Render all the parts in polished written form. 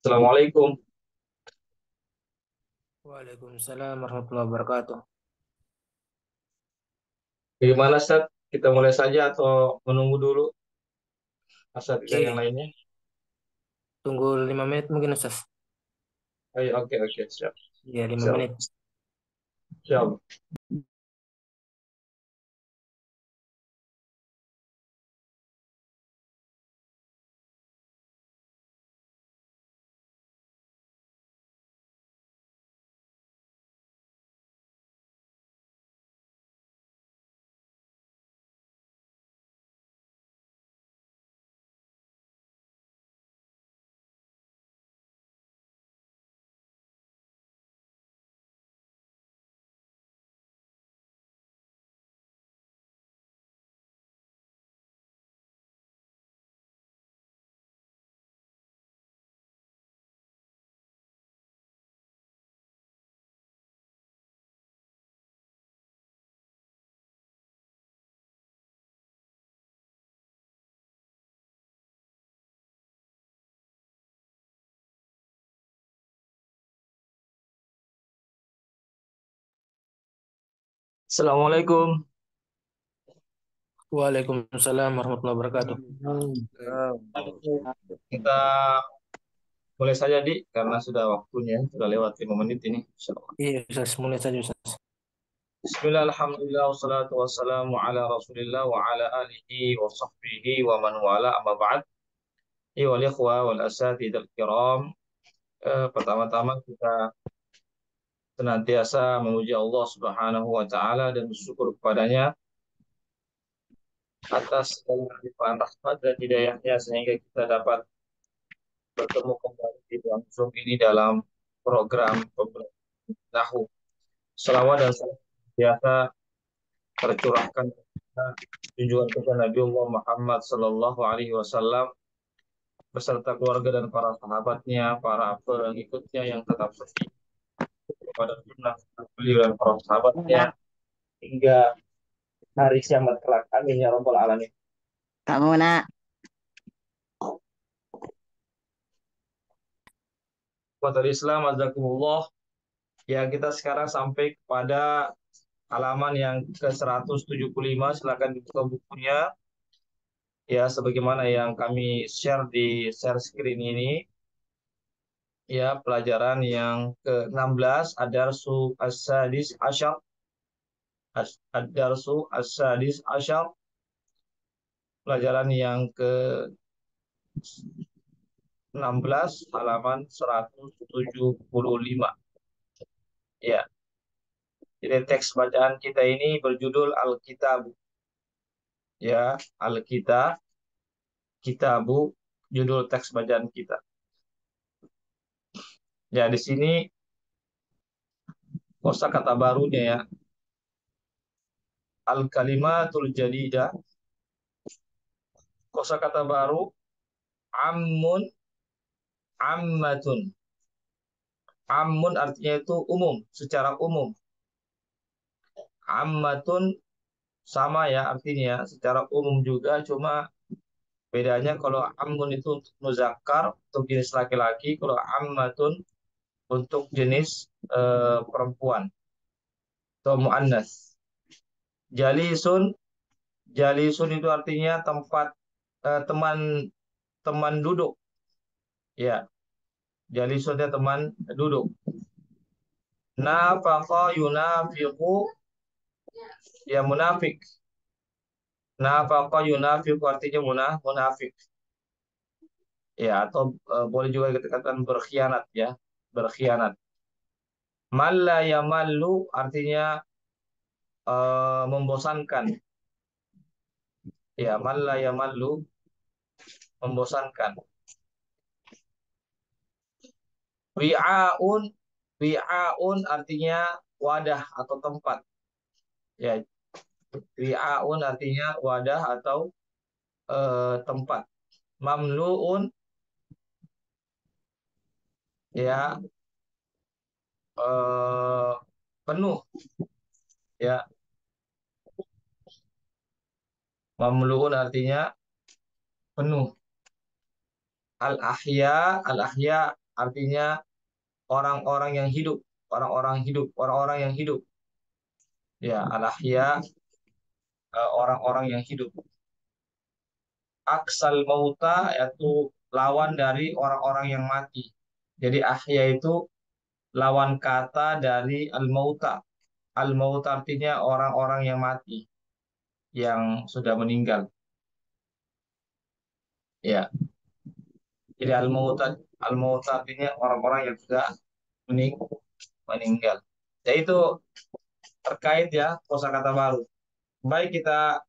Assalamualaikum. Waalaikumsalam warahmatullahi wabarakatuh. Bagaimana, Ustaz? Kita mulai saja atau menunggu dulu Ustaz dan yang Oke, lainnya? tunggu 5 menit mungkin Ustaz. Ayo, oke, oke, siap. Ya, 5 Siap. menit. Siap. Assalamualaikum. Waalaikumsalam warahmatullahi wabarakatuh. Kita mulai saja, Di, karena sudah waktunya, sudah lewat 5 menit ini. Insyaallah. Iya Ustaz, mulai saja Ustaz. Bismillah, alhamdulillah, wassalatu wassalamu ala rasulillah wa ala alihi wa sahbihi wa man wala amma ba'd. Wal ikhwa wal asatidal kiram. Pertama-tama kita senantiasa memuji Allah Subhanahu wa taala dan bersyukur kepadanya atas segala limpahan rahmat dan hidayahnya sehingga kita dapat bertemu kembali di dalam Zoom ini dalam program pembelajaran Nahu. Selawat dan salam biasa tercurahkan kepada junjungan kita Nabi Allah Muhammad Sallallahu Alaihi Wasallam beserta keluarga dan para sahabatnya, para pengikutnya yang tetap setia kepada sunnah beliau dan para sahabatnya hingga hari kiamat kelak. Amin ya rabbal alamin. Kamu nak, Wa Islam azakumullah. Ya, kita sekarang sampai kepada halaman yang ke 175. Silakan dibuka bukunya. Ya, sebagaimana yang kami share di share screen ini. Ya, pelajaran yang ke-16, Ad-Darsu As-Sadis Asyar. Ad-Darsu As-Sadis Asyar. Pelajaran yang ke-16, halaman 175. Ya, jadi teks bacaan kita ini berjudul Alkitab. Ya, Alkitab. Kitabu, judul teks bacaan kita. Ya, di sini kosakata barunya ya. Al-kalimatul jadidah, kosakata baru, ammun, ammatun. Ammun artinya itu umum, secara umum. Ammatun sama ya artinya, secara umum juga, cuma bedanya kalau ammun itu untuk muzakkar, untuk jenis laki-laki, kalau ammatun untuk jenis perempuan atau muannas. Jalisun, jalisun itu artinya tempat teman teman duduk. Ya, jalisun itu teman duduk. Nafaqa yunafiqu, ya munafik. Nafaqa yunafiqu artinya munafik. Ya, atau boleh juga dikatakan berkhianat ya, berkhianat. Malla yamallu artinya membosankan. Ya, malla yamallu membosankan. Wi'aun, wi'aun artinya wadah atau tempat. Ya, wi'aun artinya wadah atau tempat. Mamluun, ya, eh, penuh. Ya, mamluun artinya penuh. Al-ahya, al-ahya artinya orang-orang yang hidup, orang-orang yang hidup. Ya, al-ahya, orang-orang yang hidup. Aksal mauta yaitu lawan dari orang-orang yang mati. Jadi ahya itu lawan kata dari al-mauta. Al-maut artinya orang-orang yang mati, yang sudah meninggal. Ya, jadi al-maut artinya orang-orang yang sudah meninggal. Ya itu terkait ya kosakata baru. Baik kita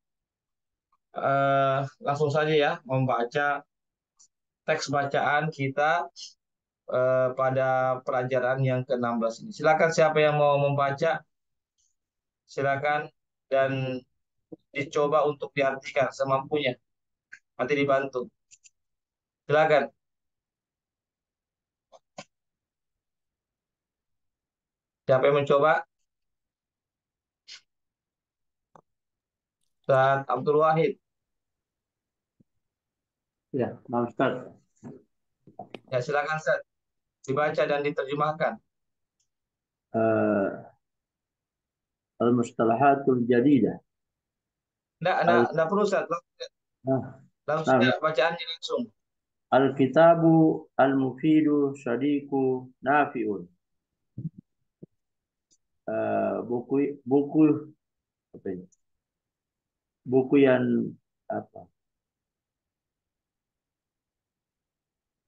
langsung saja ya membaca teks bacaan kita pada pelajaran yang ke-16 ini. Silakan siapa yang mau membaca, silakan dan dicoba untuk diartikan semampunya. Nanti dibantu. Silakan. Siapa yang mencoba? Ustaz Abdul Wahid. Ya, Nah Ustaz. Ya, silakan Ustaz. Dibaca dan diterjemahkan. Uh, Al-Mustalahatul Jadidah. Enggak perlu Ustaz. Nah, Langsung nah, saja bacaannya langsung. Al-Kitabu Al-Mufidu Shadiku Nafi'un. Buku apa ini? Buku yang apa?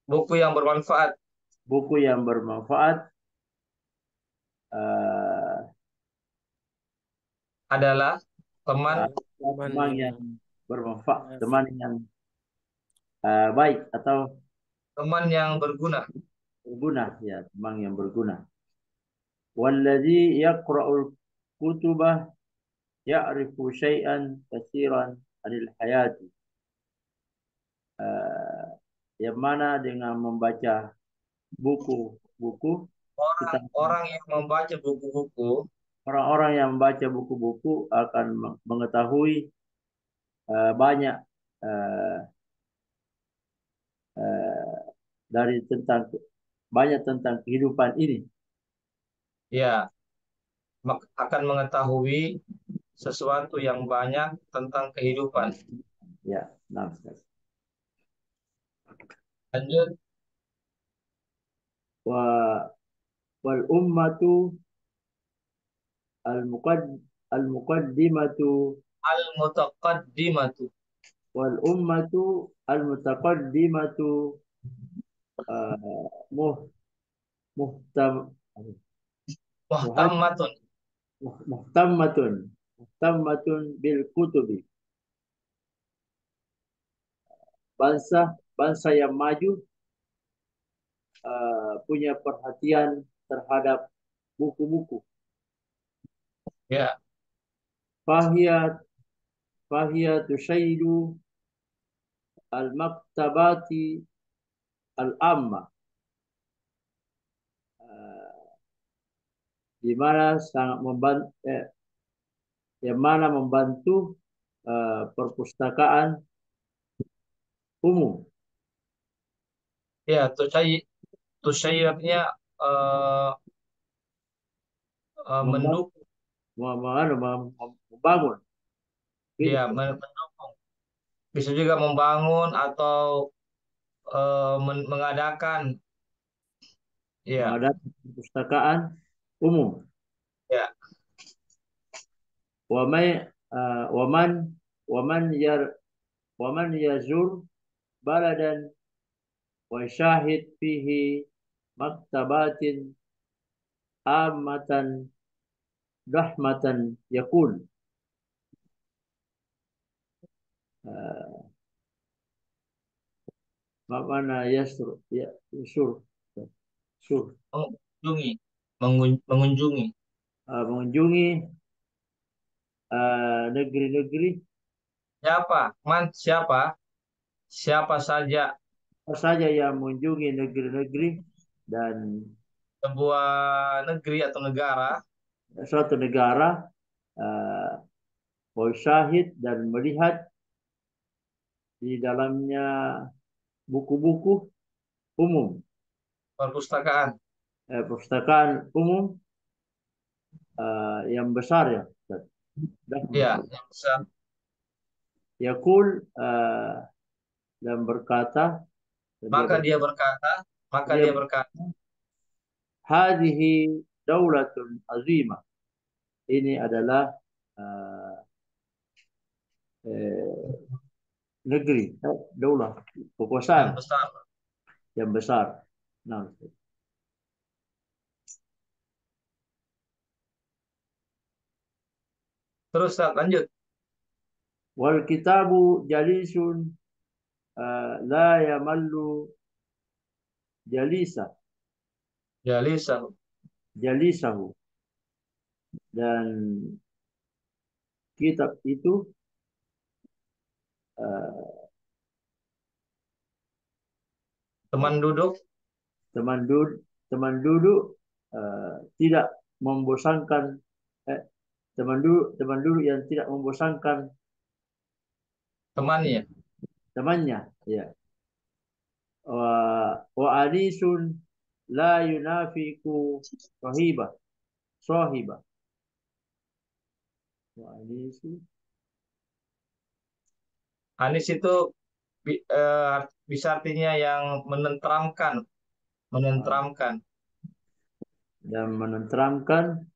Buku yang bermanfaat Buku yang bermanfaat uh, adalah teman Teman teman yang yang bermanfaat, nafi. teman yang baik atau teman yang berguna. berguna, ya, teman yang berguna. Walladzi yaqra'ul kutubah ya'rifu syai'an katsiran 'anil hayati. Uh, yang mana dengan membaca buku-buku kita Orang-orang yang membaca buku-buku orang-orang yang membaca buku-buku akan mengetahui banyak uh, uh, dari tentang banyak tentang kehidupan ini. ya akan mengetahui sesuatu yang banyak tentang kehidupan. Ya, nah, Ustaz. Lanjut. Wa wal ummatu al muqaddimatu Al-mutaqaddimatu. wal ummatu al mutaqaddimatu muh muhtam muhad Muhtammatun. muhtammatun muhtammatun bil kutubi. Bangsa yang maju punya perhatian terhadap buku-buku. Ya, Fahiyat fahiyat tusaidu al-maktabati al-amma, di mana sangat membantu yang mana membantu perpustakaan umum. ya tusayyirnya eh, Membangun, mendukung, membangun gitu, ya mendukung. Bisa juga membangun atau mengadakan, ya, mengadakan perpustakaan umum. ya, Waman waman waman yar waman yazur baladan wa syahid fihi maktabatin amatan rahmatan yakul. Mana yasur ya yusur sur mengunjungi, mengunjungi. mengunjungi negeri-negeri Siapa? Siapa? Siapa saja apa saja yang mengunjungi negeri-negeri dan sebuah negeri atau negara, suatu negara syahid dan melihat di dalamnya buku-buku umum. perpustakaan. Perpustakaan umum yang besar ya Ustaz. Dah. Ya, yang besar. Yaqul dan berkata dia Maka dia berkata, maka dia dia berkata, hadhihi daulatun azimah. Ini adalah uh, negeri, daulah, yang kekuasaan besar. yang besar. Nah, Terus Ustaz, lanjut. wal kitabu jalisun la yamallu jalisa Ya, Lisa. jalisahu, dan kitab itu uh, Teman duduk, teman duduk tidak membosankan, eh, teman duduk yang tidak membosankan temannya. temannya, ya. Wa anisun la yunafiku sahiba sahiba wa anisu Anis itu bisa artinya yang menenteramkan, uh, menenteramkan. dan menenteramkan,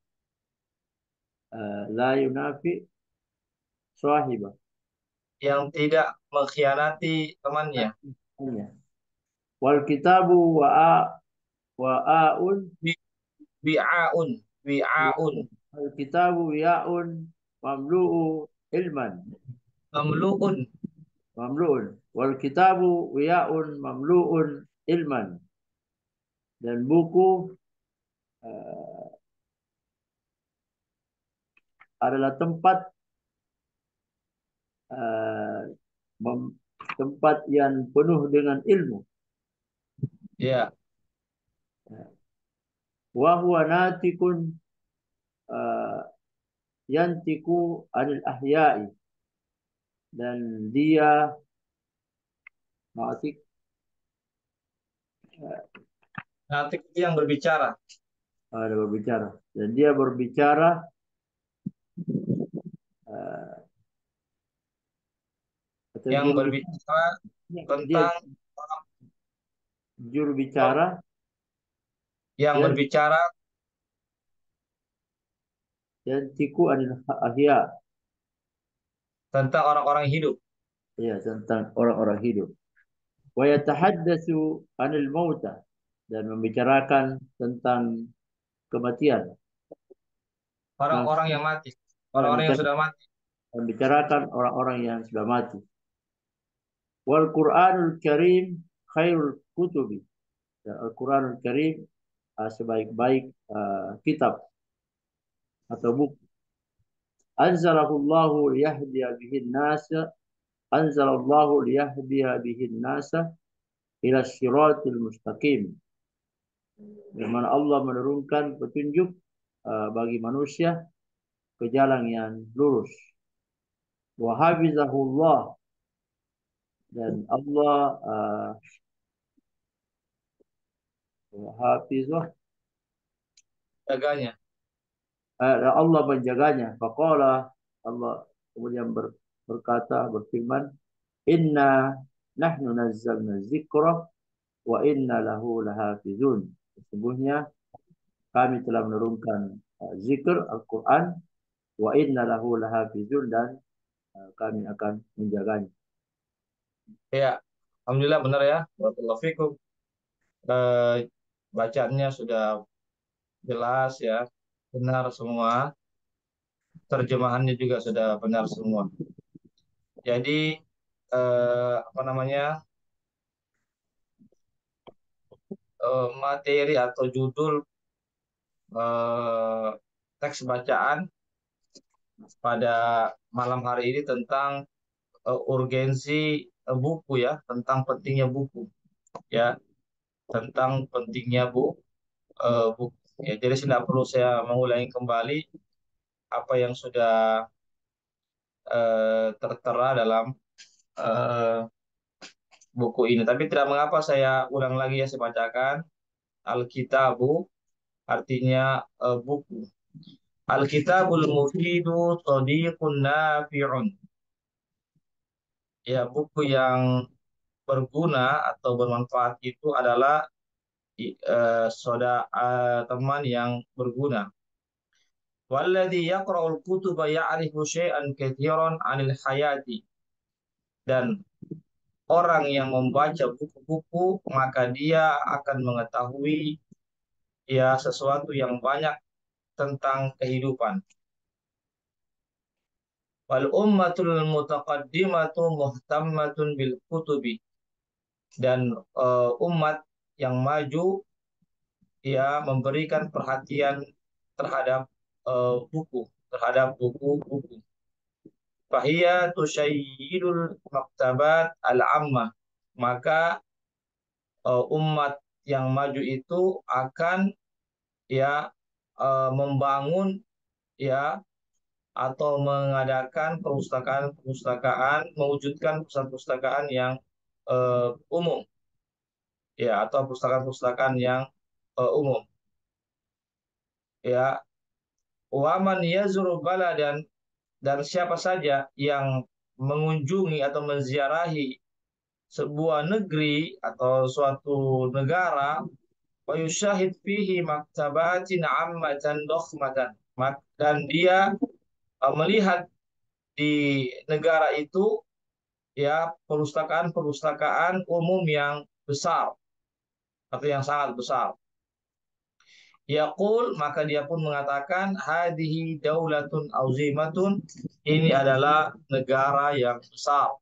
la yunafi sahiba, Yang tidak mengkhianati temannya. wal kitabu wa aun Wi- Wi'aun, wi'aun, wal kitabu yaun mamlu'u ilman mamlu'un. mamlu'un wal kitabu yaun mamlu'un ilman, dan buku uh, adalah uh, tempat yang penuh dengan ilmu. Ya, Wa huwa natikun uh, yantiku anil ahya'i, dan dia natik nanti itu yang berbicara. ada berbicara, dan dia berbicara uh, atau Yang juru berbicara dia tentang, juru bicara yang yang berbicara yantiku anil ahya, tentang orang-orang hidup. ya, tentang orang-orang hidup. Wa yatahaddatsu anil mauta, dan membicarakan tentang kematian. Nah, Orang-orang yang mati. Orang-orang yang sudah mati. membicarakan orang-orang yang sudah mati. Wal Qur'anul Karim khairul kutubi. Dan Al-Qur'anul Karim sebaik-baik kitab atau buku. Anzalallahu liyahdiya bihin nasa Anzalallahu liyahdiya bihin nasa ila syiratil mustaqim. Di mana Allah menurunkan petunjuk bagi manusia ke jalan yang lurus. Wa hafizahullah, dan Allah hafizah, Jaganya. Allah menjaganya. Faqala, Allah kemudian berkata, berfirman, Inna nahnu nazzalna zikra wa inna lahu lahafizun. Sesungguhnya kami telah menurunkan zikr Al-Quran, wa inna lahu lahafizun, dan kami akan menjaganya. Ya, alhamdulillah benar ya. Barakallahu fikum. Eh, Bacaannya sudah jelas ya. Benar semua. Terjemahannya juga sudah benar semua. Jadi apa namanya, materi atau judul eh, teks bacaan pada malam hari ini tentang urgensi buku ya, tentang pentingnya buku ya, tentang pentingnya buku. Ya, jadi tidak perlu saya mengulangi kembali apa yang sudah tertera dalam eh, buku ini. Tapi tidak mengapa saya ulang lagi ya, saya bacakan. Al-kitabu artinya buku. Al-kitabul mufidu sadiqun nafi'un. Ya, buku yang berguna atau bermanfaat itu adalah teman yang berguna. Walladhi yaqra'ul kutuba ya'rifu syai'an katsiran 'anil hayati. Dan orang yang membaca buku-buku maka dia akan mengetahui ya sesuatu yang banyak tentang kehidupan. Wal ummatul mutaqaddimatu muhtammatun bil kutubi. Dan umat yang maju ya memberikan perhatian terhadap buku, terhadap buku-buku. Fahiyya tusyayyidul maktabat al-ammah. Maka umat yang maju itu akan ya membangun ya atau mengadakan perpustakaan, mewujudkan perpustakaan yang umum ya atau perpustakaan yang umum ya. Waman yazuru baladan, dan siapa saja yang mengunjungi atau menziarahi sebuah negeri atau suatu negara, wa yusyahid fihi maktabatin ammatan dokhmatan, dan dia melihat di negara itu ya perpustakaan-perpustakaan umum yang besar atau yang sangat besar. Yaqul, maka dia pun mengatakan hadhihi daulatun auzimatun, ini adalah negara yang besar.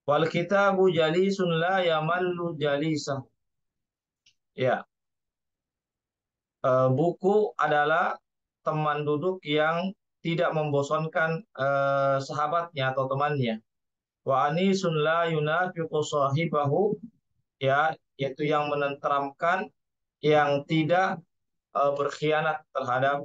Wal kitabu jalisun la yamallu jalisah. Ya, buku adalah teman duduk yang tidak membosankan sahabatnya atau temannya. Wa anisun la yunafiqu sahibahu, ya, yaitu yang menenteramkan, yang tidak berkhianat terhadap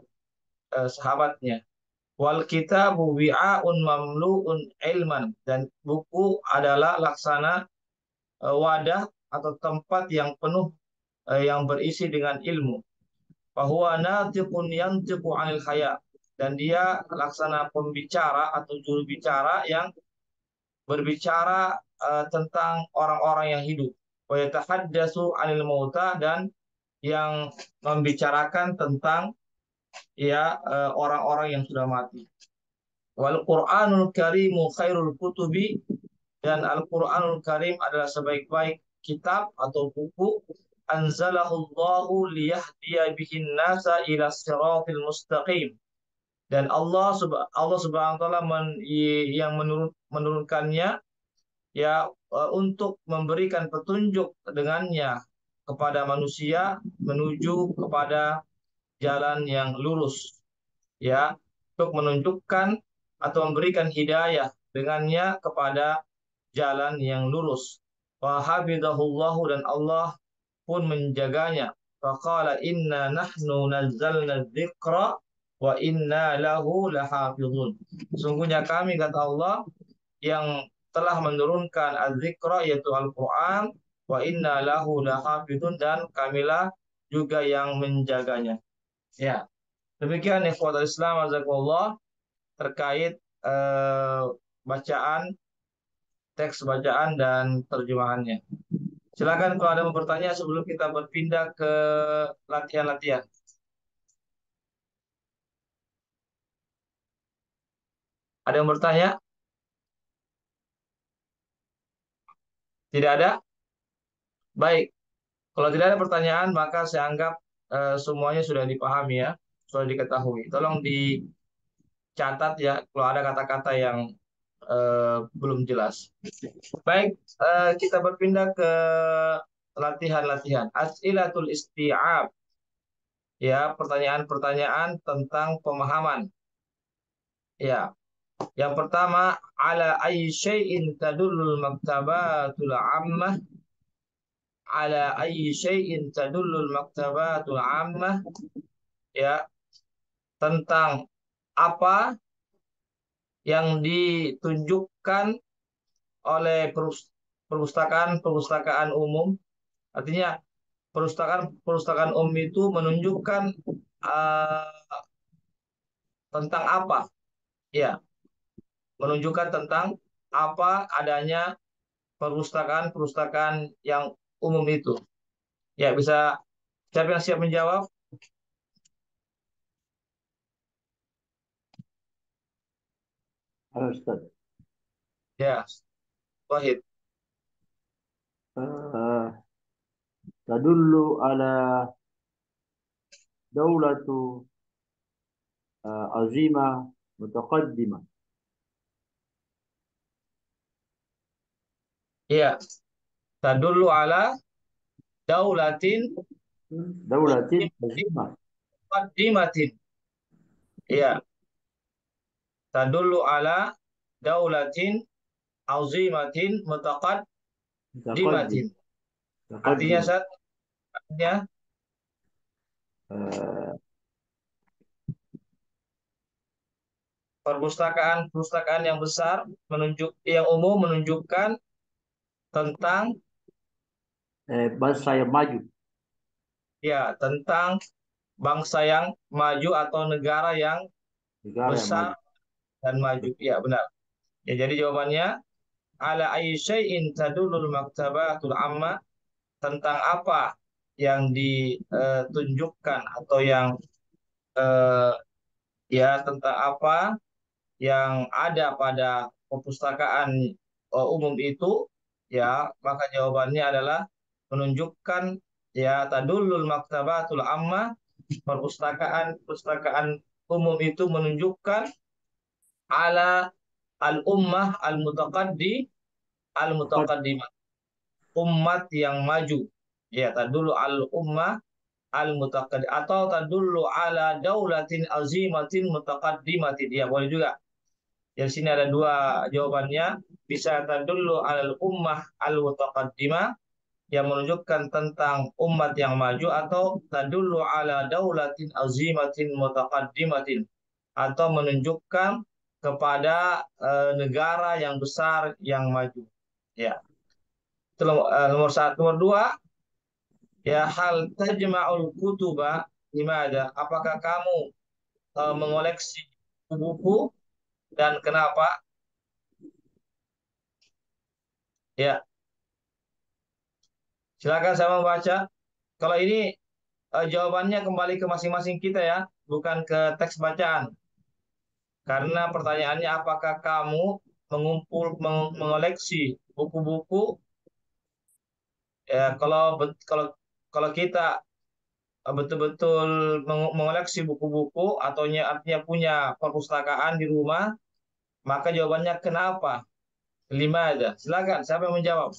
sahabatnya. Wal kitabu wi'aun mamlu'un ilman, dan buku adalah laksana wadah atau tempat yang penuh yang berisi dengan ilmu. Bahwa natiqun yantiqu 'anil haya, dan dia laksana pembicara atau juru bicara yang berbicara tentang orang-orang yang hidup. Wa yatahaddatsu 'anil mauta, dan yang membicarakan tentang ya orang-orang yang sudah mati. Wal Qur'anul Karimu khairul kutubi, dan Al-Qur'anul Karim adalah sebaik-baik kitab atau buku. Anzalahullahu liyahdiya bihin nasa ila siratil mustaqim. Dan Allah Subhanahu wa taala yang menurunkannya ya untuk memberikan petunjuk dengannya kepada manusia menuju kepada jalan yang lurus, ya, untuk menunjukkan atau memberikan hidayah dengannya kepada jalan yang lurus. Wa habidahullahu, dan Allah pun menjaganya. Faqala inna nahnu nazzalna dzikra wa inna lahu lahafizun. Sungguhnya kami, kata Allah, yang telah menurunkan az-zikra, yaitu Al-Quran, wa inna lahu lahafizun, dan kamilah juga yang menjaganya. Ya, demikian ikhwatul Islam azakumullah terkait bacaan, teks bacaan dan terjemahannya. Silakan kalau ada yang bertanya sebelum kita berpindah ke latihan-latihan. Ada yang bertanya? Tidak ada? Baik. Kalau tidak ada pertanyaan, maka saya anggap semuanya sudah dipahami ya, sudah diketahui. Tolong dicatat ya kalau ada kata-kata yang belum jelas. Baik, kita berpindah ke latihan-latihan. As'ilatul isti'ab. Ya, pertanyaan-pertanyaan tentang pemahaman. Ya, yang pertama, ala ayyi syai'in tadullul maktabatul ammah. Ala ayyi syai'in tadullul maktabatul ammah. Ya, tentang apa yang ditunjukkan oleh perpustakaan-perpustakaan umum. Artinya Perpustakaan umum itu menunjukkan uh, tentang apa? Ya, menunjukkan tentang apa adanya perpustakaan-perpustakaan yang umum itu. Ya, bisa siapa yang siap menjawab? Halo Ustaz. Ya, Wahid. Eh, tadullu ala daulatu azima mutaqaddimah. Ya, tadullu ala daulatin Daulatin azimah. muqaddimatin. Ya, tadullu ala daulatin azimatin Mutaqaddim. mutaqaddimatin. Artinya Mutaqaddimah. Sat, artinya Eh, perpustakaan yang besar yang umum menunjukkan tentang bangsa yang maju. tentang bangsa yang maju atau negara yang Negara yang besar maju. dan maju. Ya, benar. Ya, jadi jawabannya ala ayyi syai'in tadulul maktabatul amma, tentang apa yang ditunjukkan atau yang eh, tentang apa yang ada pada perpustakaan umum itu, maka jawabannya adalah menunjukkan, tadulul maktabatul amma, perpustakaan umum itu menunjukkan ala al ummah al Mutaqaddimah. mutaqaddimah, umat yang maju. Ya, tadullu al ummah al mutaqaddim, atau tadullu ala daulatin azimatin mutaqaddimatin. Ya, boleh juga. Di sini ada dua jawabannya. Bisa tadullu alal ummah al mutaqaddimah, yang menunjukkan tentang umat yang maju, atau tadullu ala daulatin azimatin mutaqaddimatin, atau menunjukkan kepada negara yang besar yang maju. Ya, itu nomor satu. Nomor dua, hal tajma'ul kutuba gimana? Apakah kamu mengoleksi buku dan kenapa? Ya, silakan saya membaca. Kalau ini jawabannya kembali ke masing-masing kita ya, bukan ke teks bacaan. Karena pertanyaannya apakah kamu mengoleksi buku-buku? Ya, kalau kalau kita betul-betul mengoleksi buku-buku, atau artinya punya perpustakaan di rumah, maka jawabannya kenapa? Lima aja. Silakan, siapa yang menjawab?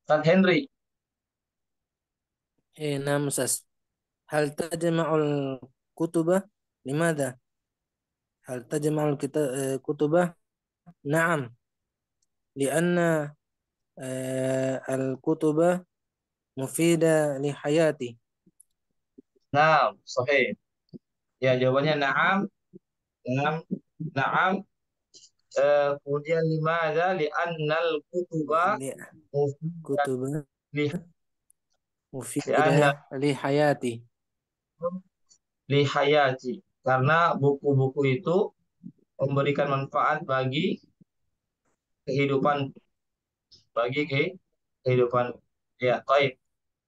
Tan Henry. نعم أستاذ. هل تجمع الكتب؟ لماذا؟ هل تجمع الكتب؟ نعم، لأن الكتب مفيدة لحياتي. Nah, sahih. Ya, jawabannya na'am, na'am, na'am. Kemudian lima ada li'annal kutuba mufidat الكتب li li'anna مفيدة لحياتي. li hayati, karena buku-buku itu memberikan manfaat kehidupan kehidupan. Ya, baik.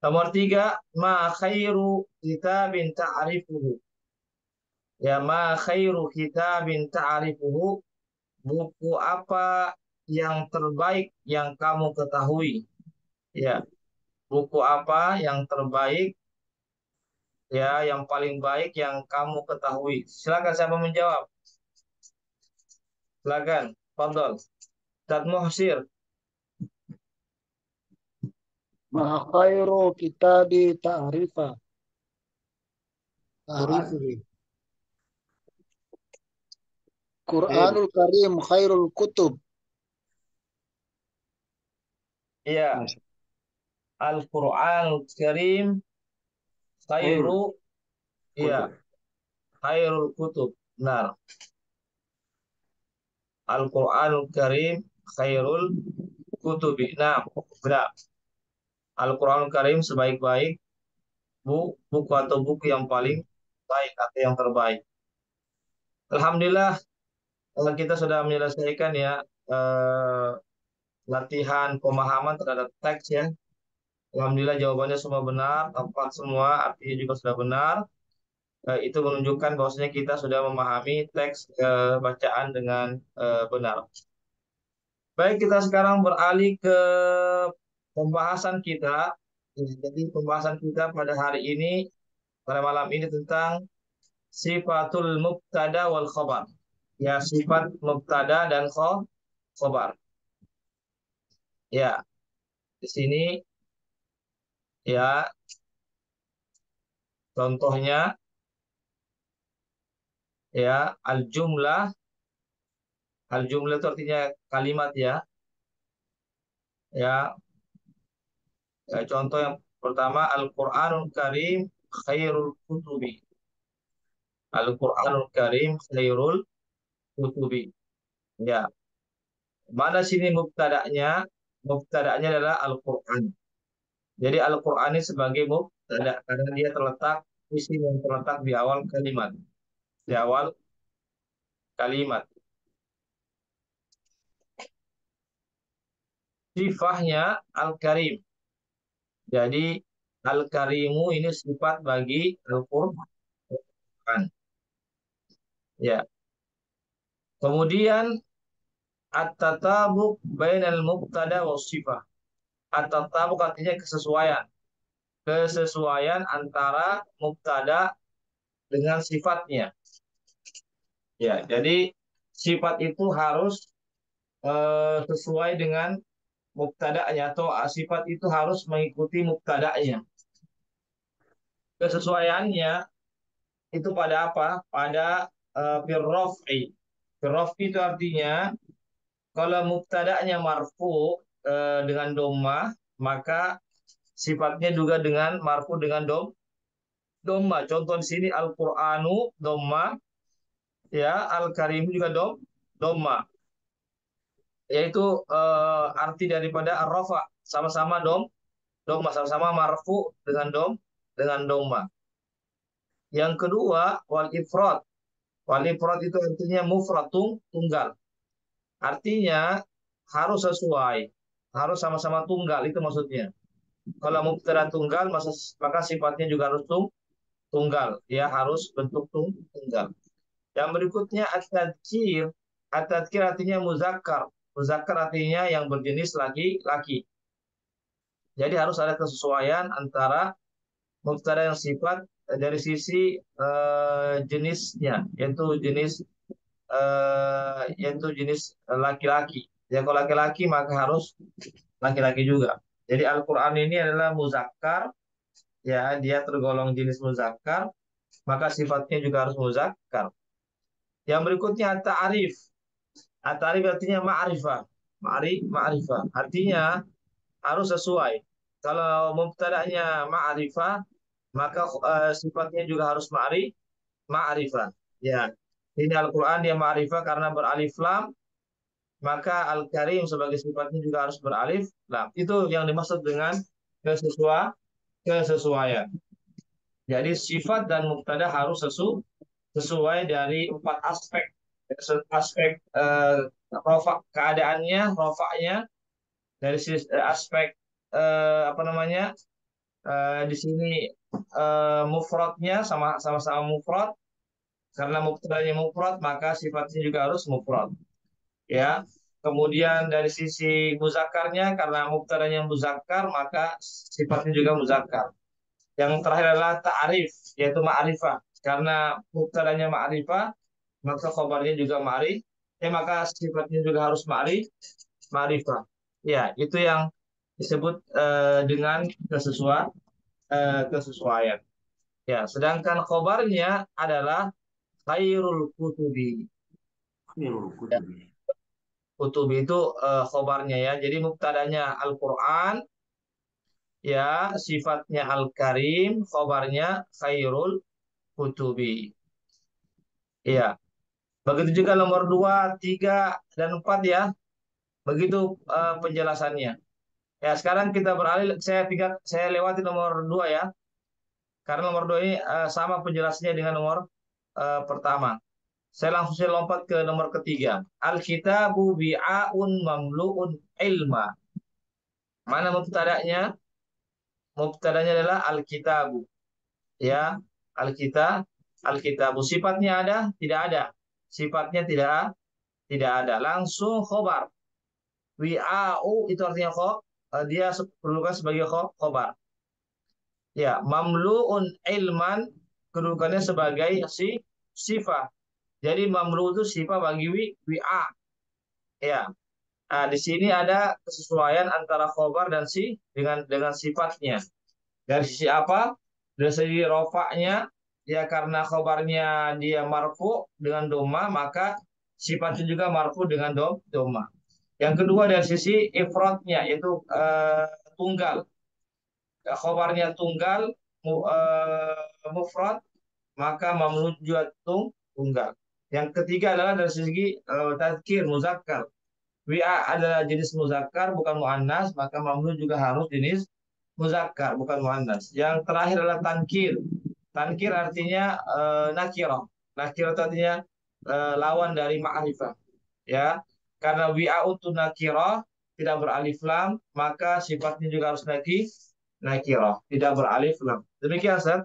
Nomor tiga, ma khairu kitabin ta'rifuhu. Ya, ma khairu kitabin ta'rifuhu, buku apa yang terbaik yang kamu ketahui? Ya, buku apa yang terbaik, yang paling baik yang kamu ketahui? Silakan siapa menjawab? Silakan, Fadol. Ustaz Muhsir. Ma khairu kitabi ta'rifuhu. Quranul Karim khairul kutub. Iya, Masya Al-Qur'anul Karim Khairul khairu, iya, kutub. khairul kutub. Benar. Al-Qur'anul Karim khairul kutubi. Nah, benar. Al-Quranul Karim sebaik-baik buku atau buku yang paling baik atau yang terbaik. Alhamdulillah kita sudah menyelesaikan ya eh, latihan pemahaman terhadap teks ya. Alhamdulillah jawabannya semua benar, tepat semua, artinya juga sudah benar. Itu menunjukkan bahwasanya kita sudah memahami teks bacaan dengan benar. Baik, kita sekarang beralih ke pembahasan kita. Jadi pembahasan kita pada hari ini, pada malam ini tentang sifatul mubtada wal khobar. Ya, sifat mubtada dan khobar. Ya, di sini ya contohnya ya al-jumlah itu artinya kalimat ya. Ya, contoh yang pertama Al-Qur'anul Karim khairul kutubi. Al-Qur'anul Karim khairul kutubi. Ya, mana sini mubtada'nya? Mubtada'nya adalah Al-Qur'an. Jadi Al-Qur'an ini sebagai mubtada karena dia terletak isim yang terletak di awal kalimat. Di awal kalimat. Sifahnya Al-Karim. Jadi Al-Karimu ini sifat bagi Al-Qur'an. Ya. Kemudian at-tatabuk bainal mubtada wa sifah. At-tatabuk artinya kesesuaian. Kesesuaian antara mubtada dengan sifatnya. Ya, jadi sifat itu harus sesuai dengan mubtada'nya atau sifat itu harus mengikuti mubtada'nya. Kesesuaiannya itu pada apa? Pada firraf'i. Firraf'i itu artinya kalau mubtada'nya marfu dengan dhamma, maka sifatnya juga dengan marfu dengan dhamma. Contoh di sini Al-Qur'anu dhamma, ya, Al-Karim juga dhamma. Yaitu arti daripada ar-rafa, sama-sama dhamma, sama-sama marfu dengan dhamma. Yang kedua wal ifrad. Wal ifrad itu artinya mufrad tunggal. Artinya harus sesuai, harus sama-sama tunggal, itu maksudnya. Kalau mubtada tunggal maka sifatnya juga harus tunggal, ya harus bentuk tunggal. Yang berikutnya at-tadkir. At-tadkir artinya muzakkar. Muzakkar artinya yang berjenis laki-laki. Jadi harus ada kesesuaian antara mubtada yang sifat dari sisi jenisnya, yaitu jenis laki-laki. Ya kalau laki-laki maka harus laki-laki juga. Jadi Al-Qur'an ini adalah muzakkar, ya dia tergolong jenis muzakkar, maka sifatnya juga harus muzakkar. Yang berikutnya ta'arif. At-ta'arif artinya ma'rifah. Ma'rifah. Artinya harus sesuai. Kalau mubtada'nya ma'rifah, maka sifatnya juga harus ma'rifah. Ya. Ini Al-Qur'an dia ma'rifah karena beralif lam, maka Al-Karim sebagai sifatnya juga harus beralif lam. Itu yang dimaksud dengan kesesuaian. Jadi sifat dan mubtada harus sesuai dari 4 aspek. Aspek keadaannya, rofaknya, dari aspek apa namanya, di sini mufradnya sama-sama mufrad. Karena mubtadanya mufrad, maka sifatnya juga harus mufrad. Ya. Kemudian dari sisi muzakkarnya, karena mubtadanya muzakkar, maka sifatnya juga muzakkar. Yang terakhir adalah ta'arif, yaitu ma'rifah. Karena mubtadanya ma'rifah, maka khabarnya juga maka sifatnya juga harus ma'rifah. Ya, itu yang disebut dengan kesesuaian. Ya, sedangkan khabarnya adalah khairul kutubi. Khairul Ya, kutubi. kutubi itu khabarnya ya. Jadi mubtadanya Al-Qur'an, ya, sifatnya Al-Karim, khabarnya khairul kutubi. Iya. Begitu juga nomor 2, 3, dan 4 ya. Begitu penjelasannya. Ya, sekarang kita beralih, saya lewati nomor 2 ya. Karena nomor 2 ini sama penjelasannya dengan nomor pertama. Saya lompat ke nomor ketiga. Al-kitabu bi'aun mamlu'un ilma. Mana mubtada'nya? Mubtada'nya adalah al-kitabu. Ya, al-kitabu. Sifatnya ada? Tidak ada. Sifatnya tidak ada. Langsung khobar. Wi'a'u itu artinya dia perlukan sebagai khobar. Ya, mamlu'un ilman kedudukannya sebagai sifat. Jadi mamlu itu sifat bagi wi'a. Ya. Nah, di sini ada kesesuaian antara khobar dan dengan sifatnya. Dari sisi apa? Dari sisi rofaknya, ya karena khobarnya dia marfu dengan doma, maka sifatnya juga marfu dengan doma. Yang kedua dari sisi ifratnya, yaitu tunggal. Khobarnya tunggal, mufrad, maka mamlu juga tunggal. Yang ketiga adalah dari segi tadzkir, muzakkar. WA adalah jenis muzakkar bukan muannas, maka mamnu juga harus jenis muzakkar bukan muannas. Yang terakhir adalah tankir. Tankir artinya nakirah. Nakirah itu artinya lawan dari ma'rifah. Ya, karena WA untuk nakirah tidak beralif lam, maka sifatnya juga harus nakirah, tidak beralif lam. Demikian, Ustaz.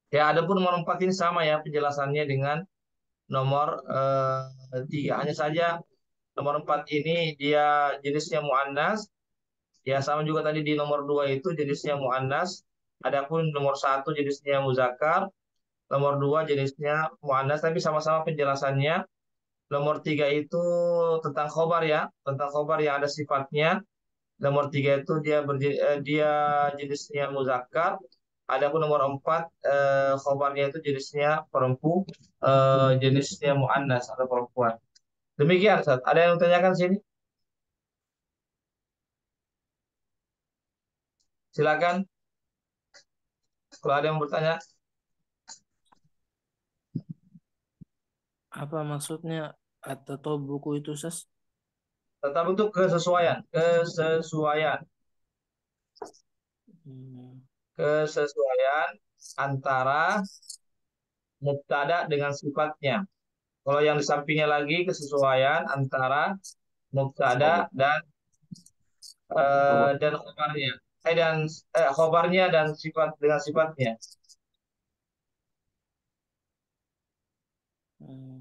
Ya, adapun nomor 4 ini sama ya penjelasannya dengan nomor 3. Hanya saja nomor 4 ini dia jenisnya muannas. Ya, sama juga tadi di nomor 2 itu jenisnya muannas. Adapun nomor 1 jenisnya muzakkar, nomor 2 jenisnya muannas, tapi sama-sama penjelasannya. Nomor 3 itu tentang khobar ya, tentang khobar yang ada sifatnya. Nomor 3 itu dia jenisnya muzakkar. Adapun nomor 4 khobarnya itu jenisnya jenisnya muannas atau perempuan. Demikian, Ustaz. Ada yang ditanyakan sini? Silakan. Kalau ada yang bertanya, Apa maksudnya atau buku itu, Sas? tetap untuk kesesuaian Hmm. kesesuaian antara mubtada dengan sifatnya. Kalau yang di sampingnya lagi kesesuaian antara mubtada dan khobarnya. Khobarnya dan sifat dengan sifatnya. Hmm.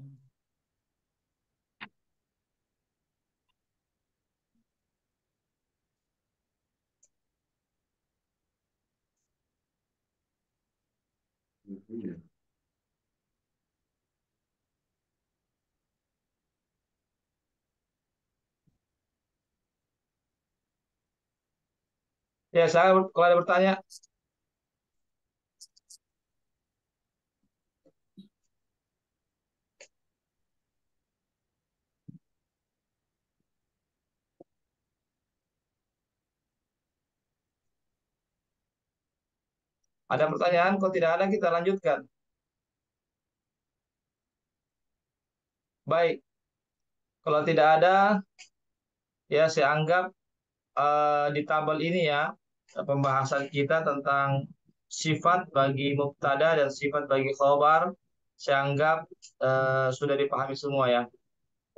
Ya, saya kalau ada bertanya, ada pertanyaan? Kalau tidak ada, kita lanjutkan. Baik, kalau tidak ada, ya saya anggap di tabel ini ya pembahasan kita tentang sifat bagi mubtada dan sifat bagi khobar saya anggap sudah dipahami semua ya.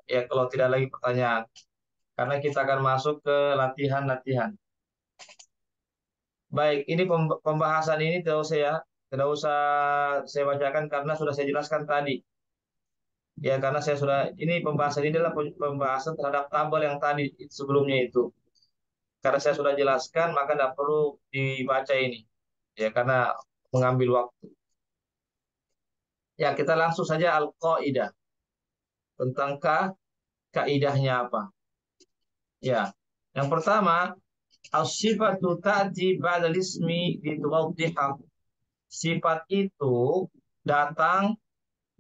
Ya kalau tidak lagi pertanyaan, karena kita akan masuk ke latihan-latihan. Baik, ini pembahasan ini tidak usah saya bacakan karena sudah saya jelaskan tadi. Ya karena ini pembahasan ini adalah pembahasan terhadap tabel yang tadi sebelumnya itu. Karena saya sudah jelaskan, maka tidak perlu dibaca ini. Ya, karena mengambil waktu. Ya, kita langsung saja al-qaidah. Tentang kaidahnya apa? Ya, yang pertama, as-sifatu ta'ti ba'dal ismi dituwaddiha. Sifat itu datang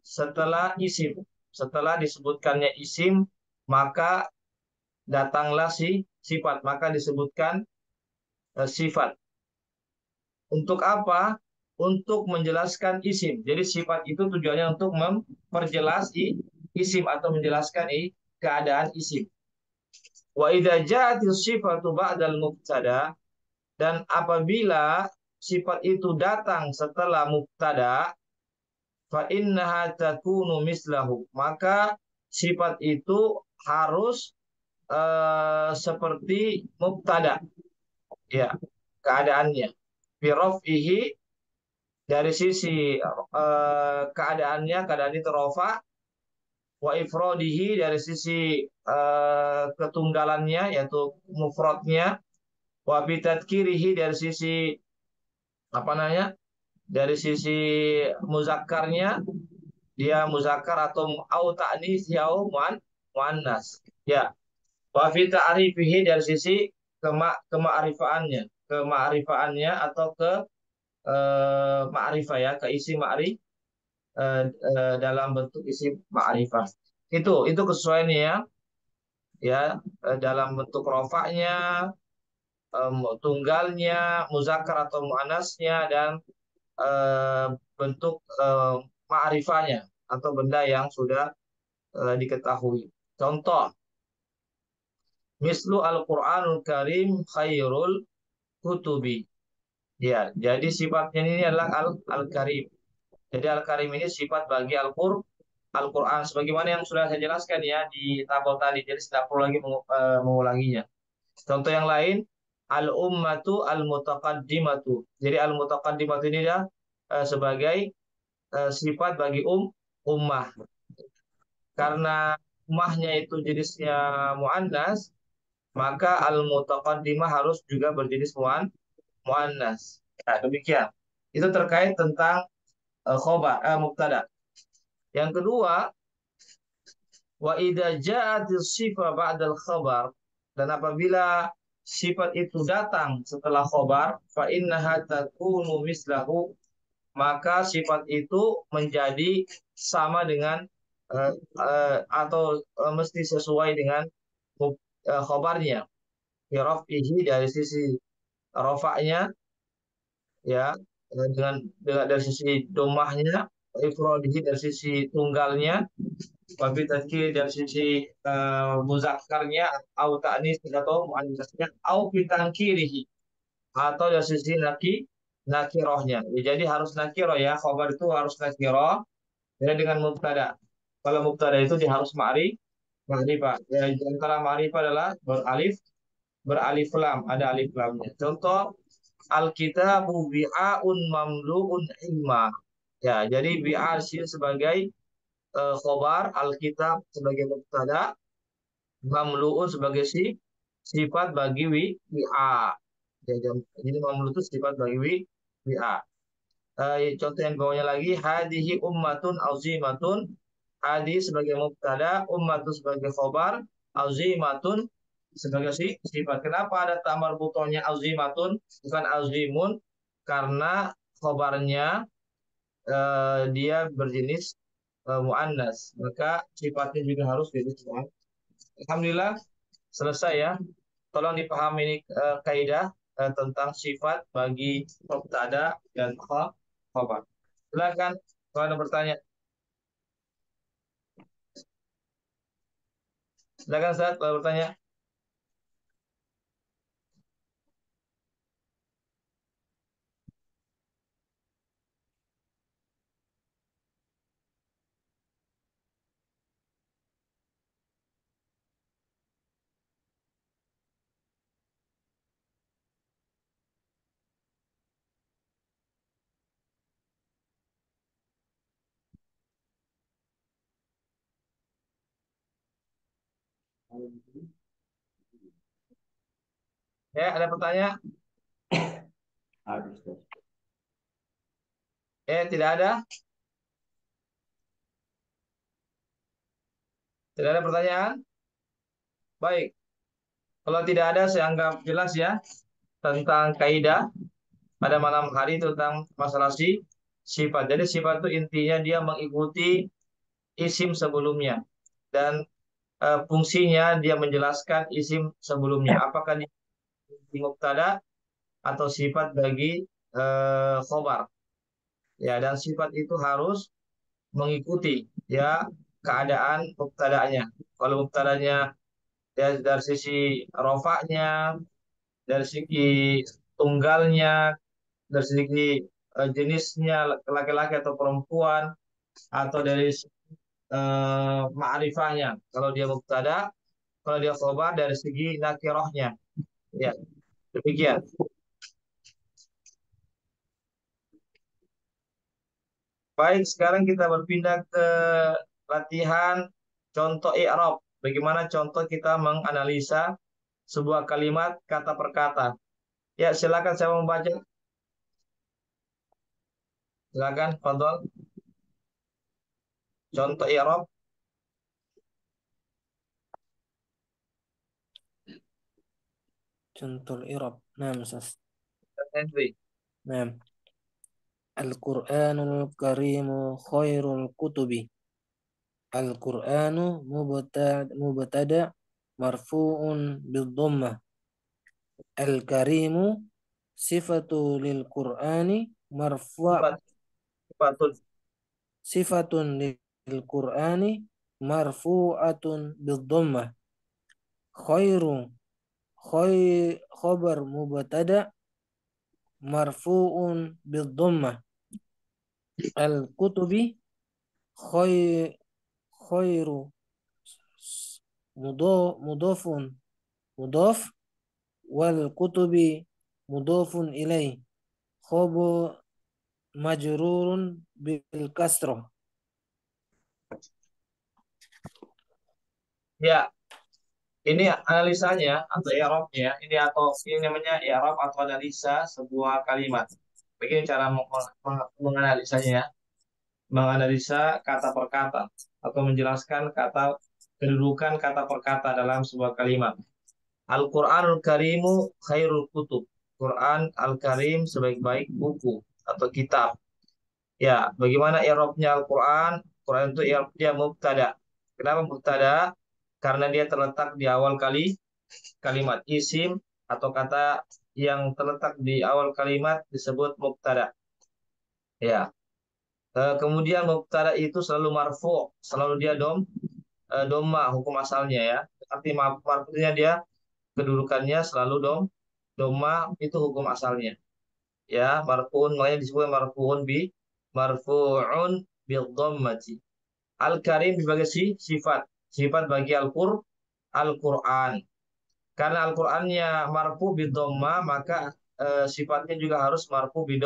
setelah isim. Setelah disebutkannya isim, maka datanglah sifat. Maka disebutkan sifat. Untuk apa? Untuk menjelaskan isim. Jadi sifat itu tujuannya untuk memperjelas isim atau menjelaskan keadaan isim. Wa idza ja'atis sifatu ba'dal mubtada, dan apabila sifat itu datang setelah mubtada, fa innaha takunu mislahu, maka sifat itu harus seperti mubtada, ya, keadaannya. Bi raf'ihi, dari sisi keadaannya, keadaan itu rofa. Wa ifrodihi, dari sisi ketunggalannya, yaitu mufradnya. Wa bitadkirihi, dari sisi apa namanya, dari sisi muzakkarnya, dia muzakkar atau au ta'nis au muannas, ya. Wa fi ta'rifihi, dari sisi kema'rifaannya, atau ke ma'rifah, ya, ke isi dalam bentuk isi ma'rifah. Itu kesesuaiannya, ya, dalam bentuk rofaknya, tunggalnya, muzakkar atau muannasnya, dan eh, bentuk ma'rifahnya atau benda yang sudah diketahui. Contoh, mislu Al-Qur'anul Karim khairul kutubi. Ya, jadi sifatnya ini adalah Al-Karim. Jadi Al-Karim ini sifat bagi Al-Quran, sebagaimana yang sudah saya jelaskan, ya, di tabel tadi. Jadi tidak perlu lagi mengulanginya. Contoh yang lain, al-ummatu al-mutaqaddimatu. Jadi al-mutaqaddimatu ini adalah sebagai sifat bagi ummah. Karena ummahnya itu jenisnya muannas, maka al-mutaqaddimah harus juga berjenis muannas. Nah, demikian. Itu terkait tentang mubtada. Yang kedua, wa idza ja'atis sifa ba'dal khabar, dan apabila sifat itu datang setelah khobar, fa innaha takunu mislahu, maka sifat itu menjadi sama dengan atau mesti sesuai dengan khobarnya. Fi raf'ihi, dari sisi rafa'nya, ya, dari sisi domahnya, ifradihi, dari sisi tunggalnya, wabi tadkir, dari sisi muzakkarnya, au ta'nis atau muannasnya, au bitangkirihi, atau dari sisi nakirohnya. Ya, jadi harus nakiroh, ya, khabar itu harus nakiroh, beda dengan mubtada. Kalau mubtada itu dia harus ma'rifah. Ya, di antara ma'rifah adalah beralif lam, ada alif lamnya. Contoh, Alkitabu bi'aun mamlu'un ilma. Ya, jadi bi'a sebagai khobar, Alkitab sebagai mubtada, mamlu'un sebagai sifat bagi wi'a. Ya, jadi mamlu' itu sifat bagi wi'a. Contoh yang bawahnya lagi, hadihi ummatun azimatun. Hadi sebagai mubtada, ummatun sebagai khobar, azimatun sebagai sifat. Kenapa ada tamar butonnya azimatun bukan azimun? Karena khobarnya dia berjenis muannas, maka sifatnya juga harus jenis muannas. Alhamdulillah selesai, ya. Tolong dipahami ini kaidah tentang sifat bagi mubtada dan khabar. Silakan kalau ada bertanya. Silakan Ustaz kalau bertanya. Ya, ada pertanyaan? Tidak ada? Tidak ada pertanyaan? Baik. Kalau tidak ada, saya anggap jelas, ya, tentang kaidah pada malam hari tentang masalah sifat. Jadi sifat itu intinya dia mengikuti isim sebelumnya, dan fungsinya dia menjelaskan isim sebelumnya. Apakah dia mubtada atau sifat bagi khobar. Ya, dan sifat itu harus mengikuti, ya, keadaan mubtadanya. Kalau mubtadanya Ya, dari sisi rofaknya, dari segi tunggalnya, dari segi jenisnya laki-laki atau perempuan, atau dari ma'rifahnya. Kalau dia mubtada, kalau dia khobar dari segi nakirohnya. Ya, demikian. Baik, sekarang kita berpindah ke latihan contoh i'rab. Bagaimana contoh kita menganalisa sebuah kalimat kata per kata. Ya, silakan saya membaca. Silakan, Fadol. Contoh i'rab. Contoh i'rab. Nah, Ustaz. Henry. Nah, Al-Qur'anul Karimu khairul kutubi. Al-Qur'anu mubtada marfu'un bid-dhammah. Al-Karimu sifatu lil Qur'ani marfu' Sifat, sifatun. sifatun lil Qur'ani marfu'atun bid-dhammah. Khairu khabar mubtada marfu'un bid-dhammah. Al-kutubi khay- khairu mudofun mudof wal kutubi mudofun ilaih. Khobu majrurun bil kasroh. Ya, ini analisanya atau i'rabnya. Ini namanya i'rab atau analisa sebuah kalimat. Begini cara menganalisanya ya. Menganalisa kata per kata atau menjelaskan kedudukan kata per kata dalam sebuah kalimat. Al-Qur'anul Karimu khairul kutub. Quran Al-Karim sebaik-baik buku atau kitab. Ya, bagaimana i'rabnya Al-Quran? Quran itu dia mubtada. Kenapa mubtada? Karena dia terletak di awal kalimat isim atau kata yang terletak di awal kalimat disebut mubtada. Ya. Kemudian mubtada itu selalu marfu, selalu dia doma hukum asalnya ya. Arti marfunya dia kedudukannya selalu doma itu hukum asalnya. Ya, marfuun makanya disebut marfuun bil dhammati. Al-Karim sebagai sifat bagi Al-Qur'an. Karena Al-Qur'annya marfu bid dhamma, maka sifatnya juga harus marfu bil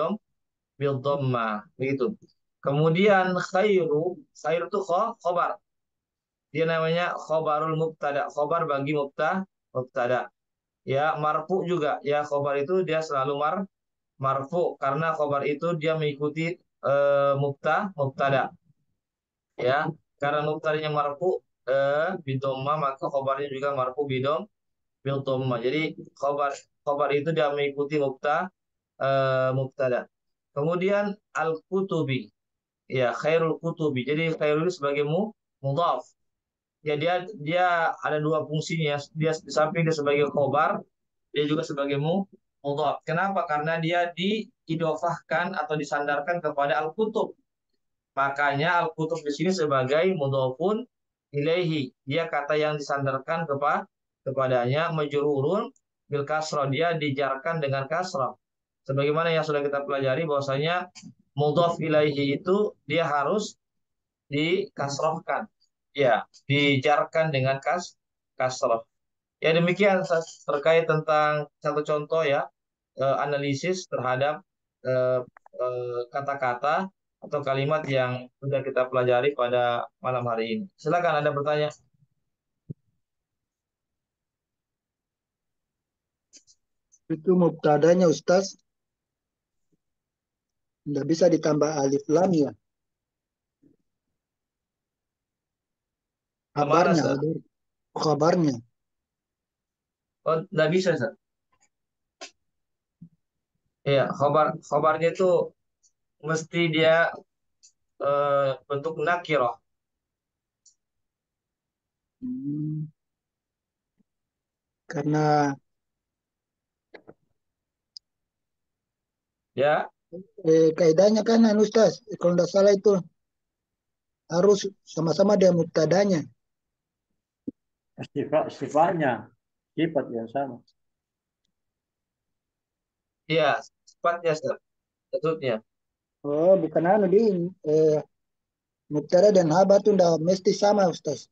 dhamma, begitu. Kemudian khair itu khobar. Dia namanya khobarul mubtada, khobar bagi mubtada. Ya, marfu juga. Ya, khobar itu dia selalu marfu karena khobar itu dia mengikuti mubtada. Ya, karena mubtadanya marfu bidomma, maka khobarnya juga marfu bidomma. Jadi khobar khobar itu dia mengikuti mubtada. Kemudian al-kutubi, ya khairul kutubi. Jadi khairul sebagai mudhaf. Ya, dia ada dua fungsinya. Dia di samping dia sebagai khobar, dia juga sebagai mudhaf. Kenapa? Karena dia diidofahkan atau disandarkan kepada al-kutub. Makanya al-kutub di sini sebagai mudhofun ilaihi. Dia kata yang disandarkan kepadanya majrurun bil kasrah. Dia dijarkan dengan kasrah. Sebagaimana yang sudah kita pelajari bahwasanya mudhof ilaihi itu dia harus dikasrahkan. Ya, dijarkan dengan kasrah. Ya, demikian terkait tentang satu contoh ya, analisis terhadap eh, kata-kata atau kalimat yang sudah kita pelajari pada malam hari ini. Silakan Anda bertanya. Itu mubtadanya Ustaz. Tidak bisa ditambah alif lam ya. Kemana, Kabarnya, Sir? kabarnya. Oh, nggak bisa, Sir. Iya, khobarnya itu mesti dia bentuk nakirah. Hmm, karena Ya, kaidahnya kan Ustaz, kalau tidak salah itu harus sama-sama dia mubtadanya. Sifatnya sifat yang sama. Iya, sifatnya Ustaz. Maksudnya. Oh, bukan anu di mubtada dan khabar itu udah mesti sama Ustaz.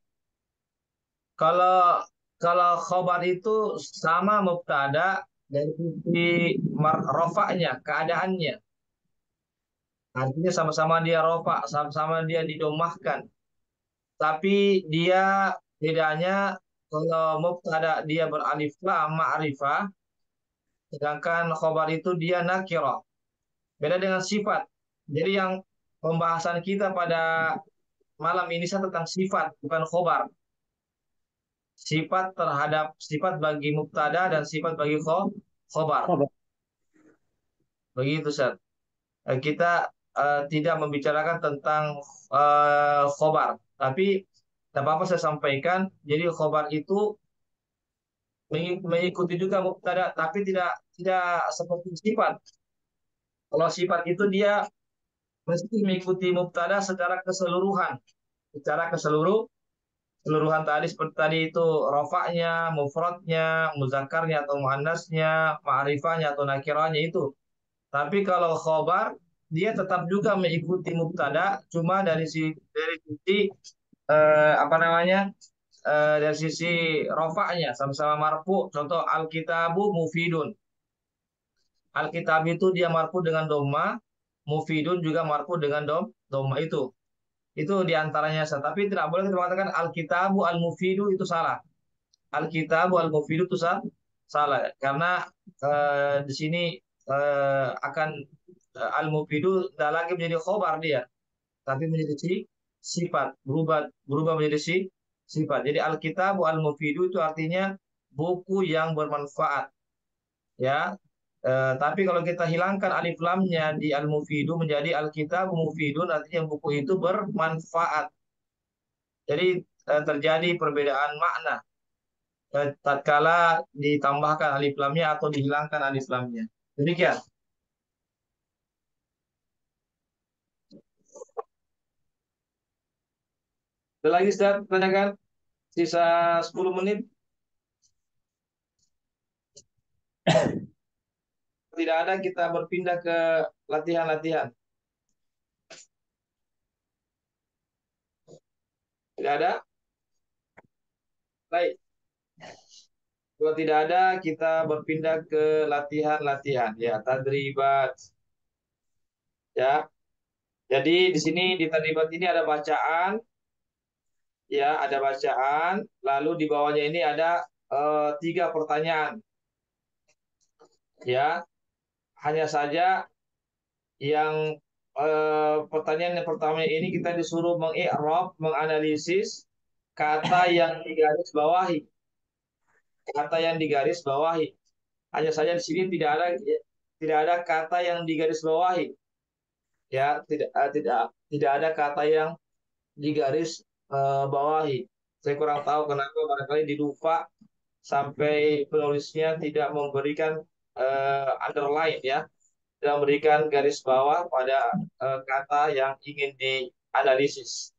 Kalau kalau khobar itu sama mubtada dari sisi rofaknya, keadaannya. Artinya sama-sama dia rofa, sama-sama dia didomahkan. Tapi dia bedanya kalau mubtada dia beralif lam ma'rifah, sedangkan khobar itu dia nakirah. Beda dengan sifat. Jadi yang pembahasan kita pada malam ini tentang sifat, bukan khobar. Sifat terhadap sifat bagi mubtada dan sifat bagi khobar. Khabar. Begitu, Ustaz. Kita tidak membicarakan tentang khobar. Tapi tidak apa-apa saya sampaikan. Jadi khobar itu mengikuti juga mubtada, tapi tidak tidak seperti sifat. Kalau sifat itu dia mesti mengikuti mubtada secara keseluruhan, secara keseluruhan tadi seperti tadi itu rofaknya, mufradnya, muzakarnya atau muannasnya, ma'rifahnya atau nakirahnya itu. Tapi kalau khobar dia tetap juga mengikuti mubtada, cuma dari sisi apa namanya dari sisi rofaknya sama-sama marfu. Contoh Alkitabu mufidun. Alkitab itu dia marfu dengan doma, mufidun juga marfu dengan doma itu. Itu diantaranya. Tapi tidak boleh kita mengatakan Alkitabu al-mufidu itu salah. Alkitabu al-mufidu itu salah. Karena di sini akan al-mufidu tidak lagi menjadi khobar dia, tapi menjadi sifat, berubah menjadi sifat. Jadi Alkitabu al-mufidu itu artinya buku yang bermanfaat, ya. Tapi kalau kita hilangkan alif lamnya di al-mufidu menjadi Alkitabu mufidun, artinya buku itu bermanfaat. Jadi terjadi perbedaan makna tatkala ditambahkan alif lamnya atau dihilangkan alif lamnya. Demikian. Ada lagi Ustaz, tanyakan. Sisa 10 menit. Tidak ada, kita berpindah ke latihan-latihan. Tidak ada? Baik. Kalau tidak ada, kita berpindah ke latihan-latihan. Ya, tadribat. Ya. Jadi di sini di tadribat ini ada bacaan. Ya, ada bacaan. Lalu di bawahnya ini ada 3 pertanyaan. Ya, hanya saja yang pertanyaan yang pertama ini kita disuruh mengi'rab, menganalisis kata yang digaris bawahi. Kata yang digaris bawahi. Hanya saja di sini tidak ada kata yang digaris bawahi. Ya, tidak ada kata yang digaris bawahi. Saya kurang tahu kenapa barangkali di Dufa sampai penulisnya tidak memberikan underline ya, tidak memberikan garis bawah pada kata yang ingin dianalisis.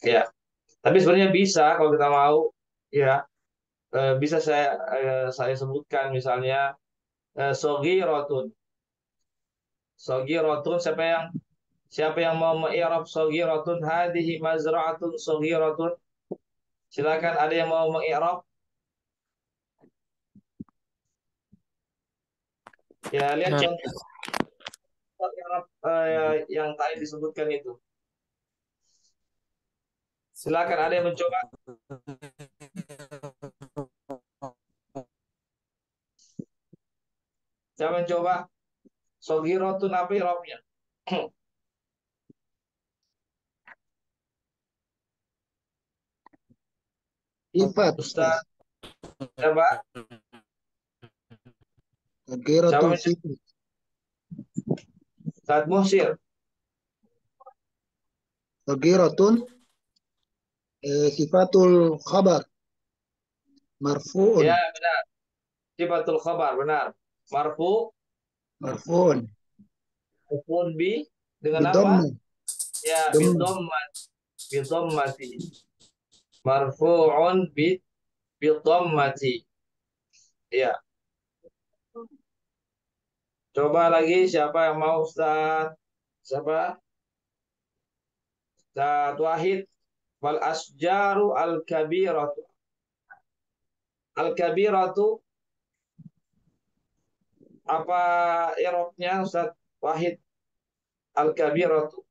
Ya, tapi sebenarnya bisa kalau kita mau, ya bisa saya sebutkan misalnya sogi rotun. Sogi rotun siapa yang mau mengi'rab sogi rotun hadihi mazra'atun sogi rotun. Silakan, ada yang mau mengi'rab? Ya, lihat Nah, contoh i'rab yang tadi disebutkan itu. Silakan, ada yang mencoba? Siapa mencoba? Sogi rotun apa i'rabnya? Sifat Ustaz, Ustaz. siapa? Siapa Tagiratul mencoba? sifat. Ustaz Muhsir. Tagiratun sifatul khabar. Marfu'un. Ya, benar. Sifatul khabar, benar. Marfu, Marfu'un. maf'ul bi dengan apa? Bidhamma. Ya, Dhamma. bidhammah, bidhammati. Marfu'un bi bil dhammati. Ya. Coba lagi siapa yang mau Ustaz? Siapa? Ustaz Wahid. Wal asjaru al kabiratu. Al kabiratu apa i'rabnya Ustaz Wahid? Al kabiratu.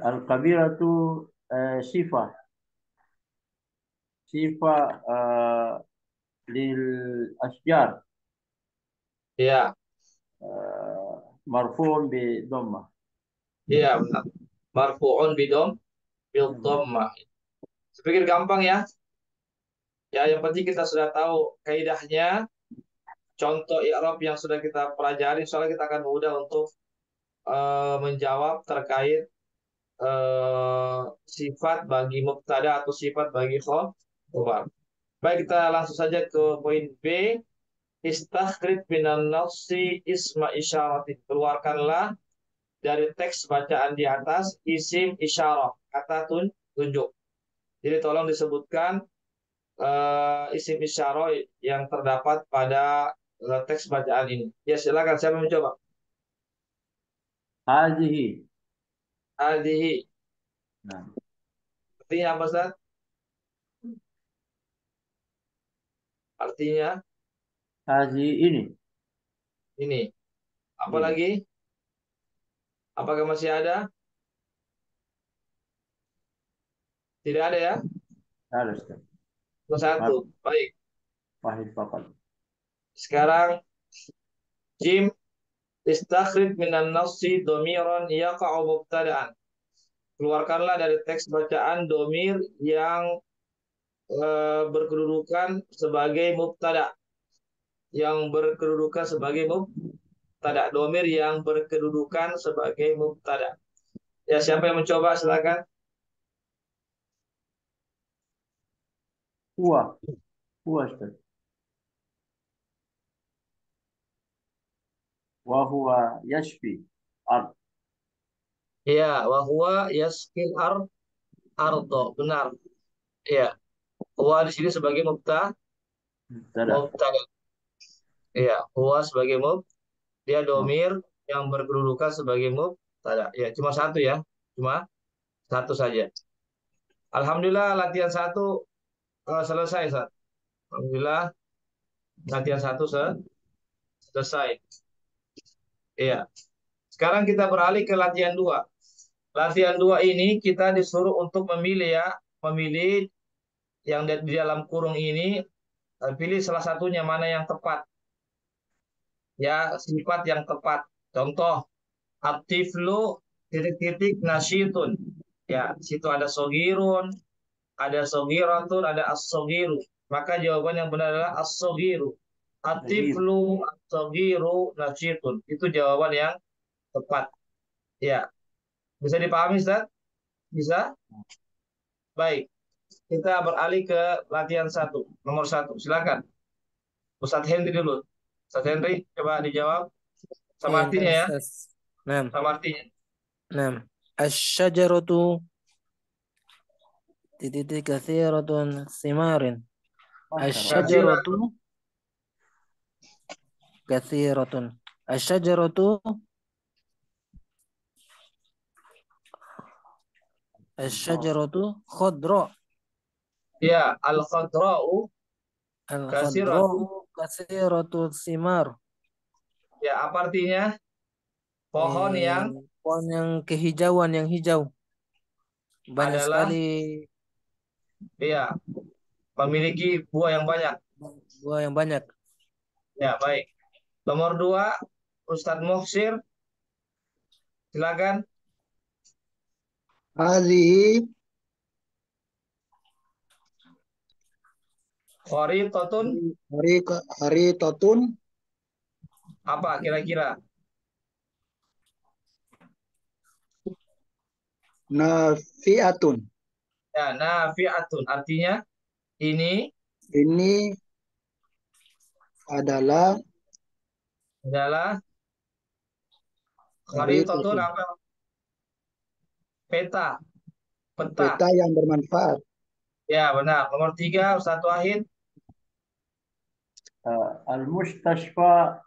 Al-kabiratu sifah. Sifah lil asjar. Ya, Marfu'un bi dhammah. iya benar. Marfu'un bil dhammah. Saya pikir gampang ya. Ya, yang penting kita sudah tahu kaidahnya, contoh i'rab yang sudah kita pelajari, soalnya kita akan mudah untuk menjawab terkait eh, sifat bagi mubtada atau sifat bagi khabar. Baik, kita langsung saja ke poin B. Istakhrij minan nafsi isma isyaratin. Keluarkanlah dari teks bacaan di atas isim isyarah, kata tunjuk. Jadi tolong disebutkan isim isyarah yang terdapat pada teks bacaan ini. Ya, silakan siapa yang mencoba? Hadhihi. Hadhihi. Nah, Artinya apa, Ustaz? Artinya hadhihi ini. ini. Apa Iya, lagi? Apakah masih ada? Tidak ada ya? harus kan. Cuma satu. Baik. Wahid faqat. Sekarang Jim, istakhrij minan nafsi domiron yaqa'u mubtada'an. Keluarkanlah dari teks bacaan domir yang berkedudukan sebagai mubtada. Yang berkedudukan sebagai mubtada. Domir yang berkedudukan sebagai mubtada. Ya, siapa yang mencoba? Silakan. Huwa. Huwa Ustaz. Wa huwa yashfi. Ard. Ya, wa huwa yaskil ardo. Benar. Ya, huwa di sini sebagai Tada. mubtada. Ya, huwa sebagai dia Oh, domir yang berkedudukan sebagai mubtada. Ya, cuma satu ya. Cuma satu saja. Alhamdulillah latihan satu selesai, Ustaz. Alhamdulillah latihan satu selesai. Iya. Sekarang kita beralih ke latihan dua. Latihan dua ini kita disuruh untuk memilih ya, memilih yang di dalam kurung ini, pilih salah satunya mana yang tepat. Ya, sifat yang tepat. Contoh, aktiflu titik-titik nasyitun. Ya, situ ada sogirun, ada sogiratun, ada as-sogiru. Maka jawaban yang benar adalah as-sogiru. Sagir. Atiflu as-sogiru nasyitun. Itu jawaban yang tepat. Ya, bisa dipahami, Ustaz? Bisa? Baik. Kita beralih ke latihan satu. Nomor satu. Silakan. Ustaz Henry dulu. Ustaz Henry, coba dijawab. Iya, Sama artinya ya. Ustaz. Nah, Sama artinya. nah. Asy-syajaratu titik katsiratun simarin. Masyarakat. Kasirah. Asy-syajaratu katsiratun. Asy-syajaratu asy-syajaratu khadra. Ya, al-khadra'u Al-khadra'u kasiratu. katsiratu simar. Ya, apa artinya? Pohon yang Pohon yang kehijauan yang hijau. Banyak adalah, sekali ya, memiliki buah yang banyak. buah yang banyak. Ya, baik. Nomor dua, Ustadz Muhsir, silakan. Hadhihi Kharitatun, haritatun apa kira-kira? nafi'atun. Ya, nafi'atun. Artinya, ini Ini adalah adalah kharitatun haritatun. apa? Peta, peta. Peta yang bermanfaat. Ya, benar. Nomor 3, Ustaz Wahid. Al-mustashfa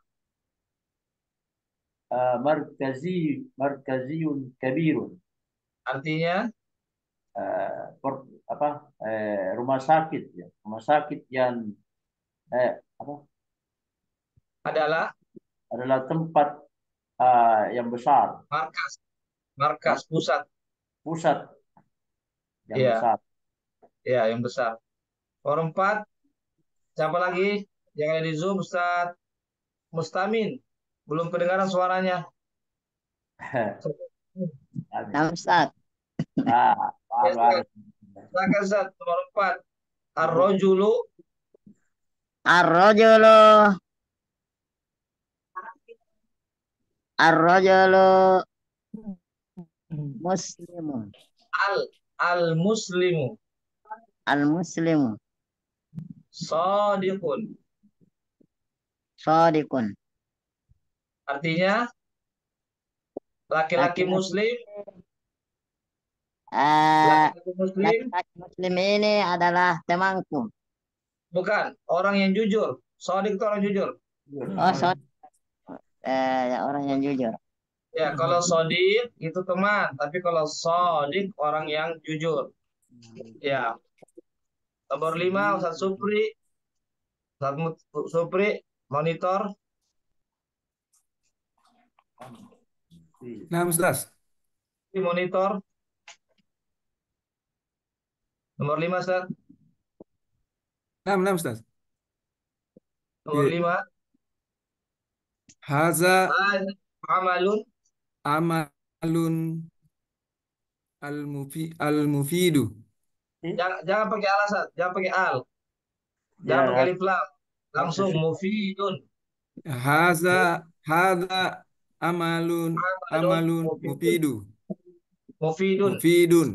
markaziyun kabirun. Artinya Apa, rumah sakit ya, rumah sakit yang apa, adalah adalah tempat yang besar, markas, markas pusat. pusat yang Iya, besar. iya, yang besar. Nomor 4, siapa lagi? Yang ada di Zoom, Ustaz Mustamin. Belum kedengaran suaranya. Nah, Ustaz. Ya, Baru ada. silakan, Ustaz. Nomor 4, ar-rajulu Ar-rajulu ar-rajulu muslimun. al al-muslimu Al-muslimu shadiqun. shadiqun. Artinya laki-laki Laki-laki muslim, eh, laki-laki muslim laki-laki muslim ini adalah temanku. bukan orang yang jujur. Shadiq itu orang jujur. Oh, orang yang jujur. Ya, kalau shadiq itu teman, tapi kalau shadiq orang yang jujur. Ya, nomor 5, Ustaz Supri. Supri, monitor. Nah, Ustaz. Monitor. Nomor 5, Ustaz. Nah, Ustaz. Nomor Iya. 5. Haza Amalun. amalun al-mufidu. Jangan pakai al, Ustaz. Jangan pakai al. Jangan Ya, pakai alif lam. Langsung mufidun. Haza amalun Amalun mufidun. mufidu. Mufidun. Mufidun.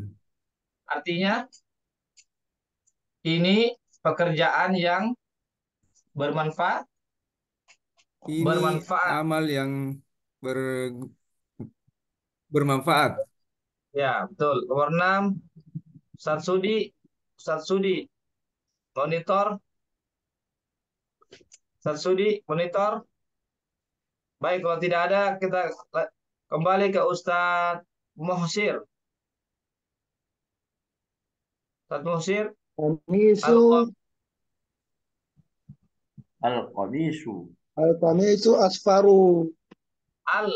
Artinya ini pekerjaan yang bermanfaat. Ini Bermanfaat. amal yang bermanfaat. Ya, betul. Nomor 6, Ustaz Sudi. Ustaz Sudi, monitor. Ustaz Sudi, monitor. Baik, kalau tidak ada, kita kembali ke Ustaz Muhsir. Ustaz Muhsir. Qamisu al-qamisu. al-qamisu asfaru.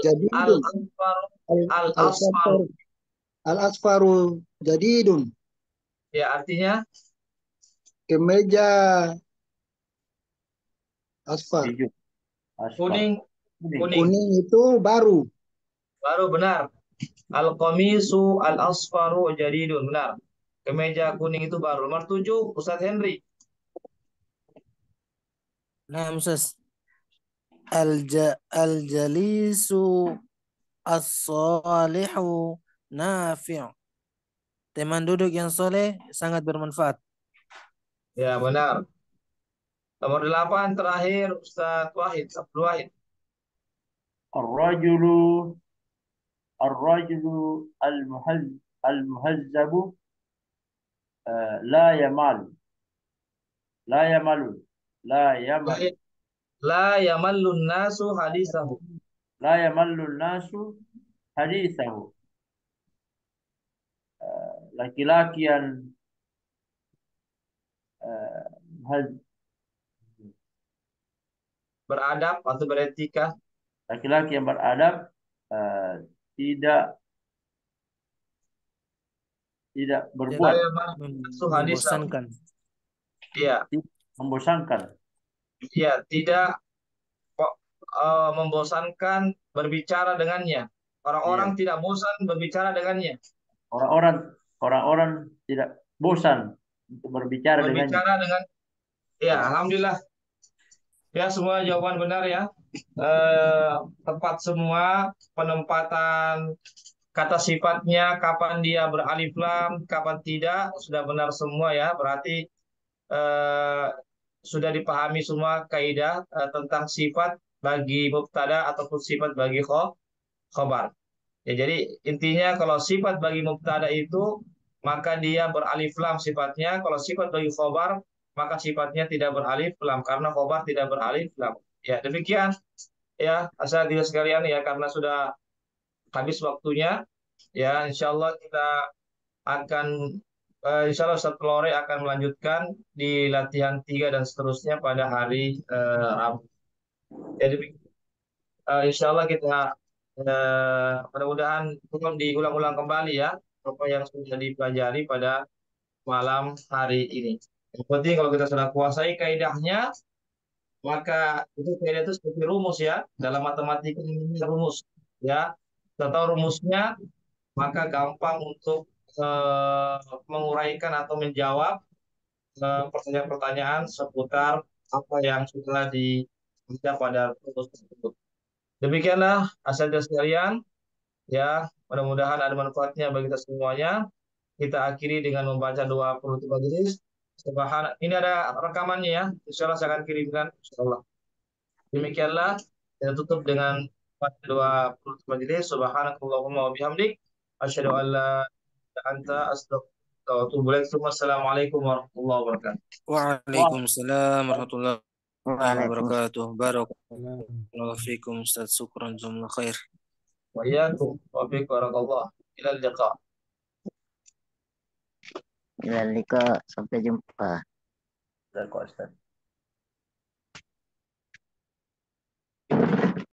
Jadidun. Al-asfar. Al-asfaru. Al-asfaru jadidun. Ya, artinya Kemeja asfar. Hijau. Asfar. kuning. Kuning itu baru. Baru benar. Al-qamisu al-asfaru jadidun. Benar. Kemeja kuning itu baru. Nomor 7, Ustaz Henry. Nah, Ustaz. Al-jalisu as-salihu nafi'. Teman duduk yang soleh sangat bermanfaat. Ya, benar. Nomor 8 terakhir Ustaz Wahid, Abdul Wahid. Ar-rajulu al-muhazzabu la yamal. La yamalu. La yamal. La yamallun nasu hadisahu. La yamallu nasu hadithahu. Laki-laki yang Beradab atau beretika. laki-laki yang beradab tidak La berbuat yamallun nasu hadisahu. Membosankan. Iya, membosankan. iya, tidak membosankan berbicara dengannya. Orang-orang tidak bosan berbicara dengannya. Orang-orang tidak bosan untuk berbicara dengannya. Berbicara dengan, ya, alhamdulillah. Ya, semua jawaban benar ya. Tepat semua, penempatan kata sifatnya, kapan dia beralif lam, kapan tidak, sudah benar semua ya. Berarti sudah dipahami semua kaidah tentang sifat bagi mubtada ataupun sifat bagi khobar. Ya, jadi intinya kalau sifat bagi mubtada itu maka dia beralif lam sifatnya. Kalau sifat dari khobar, maka sifatnya tidak beralif lam karena khobar tidak beralif lam. Ya, demikian ya asatidzah sekalian ya, karena sudah habis waktunya ya, insyaallah kita akan insya Allah Ustaz Lore akan melanjutkan di latihan 3 dan seterusnya pada hari Rabu. Jadi insya Allah kita mudah-mudahan diulang-ulang kembali ya apa yang sudah dipelajari pada malam hari ini. Yang penting kalau kita sudah kuasai kaidahnya, maka itu kaidah itu seperti rumus ya, dalam matematika ini rumus ya. Kita tahu rumusnya, maka gampang untuk menguraikan atau menjawab pertanyaan-pertanyaan seputar apa yang sudah dibaca pada rumus tersebut. Demikianlah asatidzah sekalian ya, mudah-mudahan ada manfaatnya bagi kita semuanya. Kita akhiri dengan membaca doa penutup majelis. Ini ada rekamannya ya, insyaallah saya akan kirimkan insyaallah. Demikianlah kita tutup dengan doa penutup majelis. Subhanakallahumma wa bihamdik asyhadu an la ilaha illa anta astaghfiruka wa atubu ilaik. Wassalamualaikum warahmatullahi wabarakatuh. Waalaikumsalam warahmatullahi Waalaikumsalam. wabarakatuh. Barakallahu fikum Ustaz. Syukran jazakallahu khair. Wa iyyakum wa bikum barakallah. Ila liqa. Ila liqa. Sampai jumpa. Ustaz.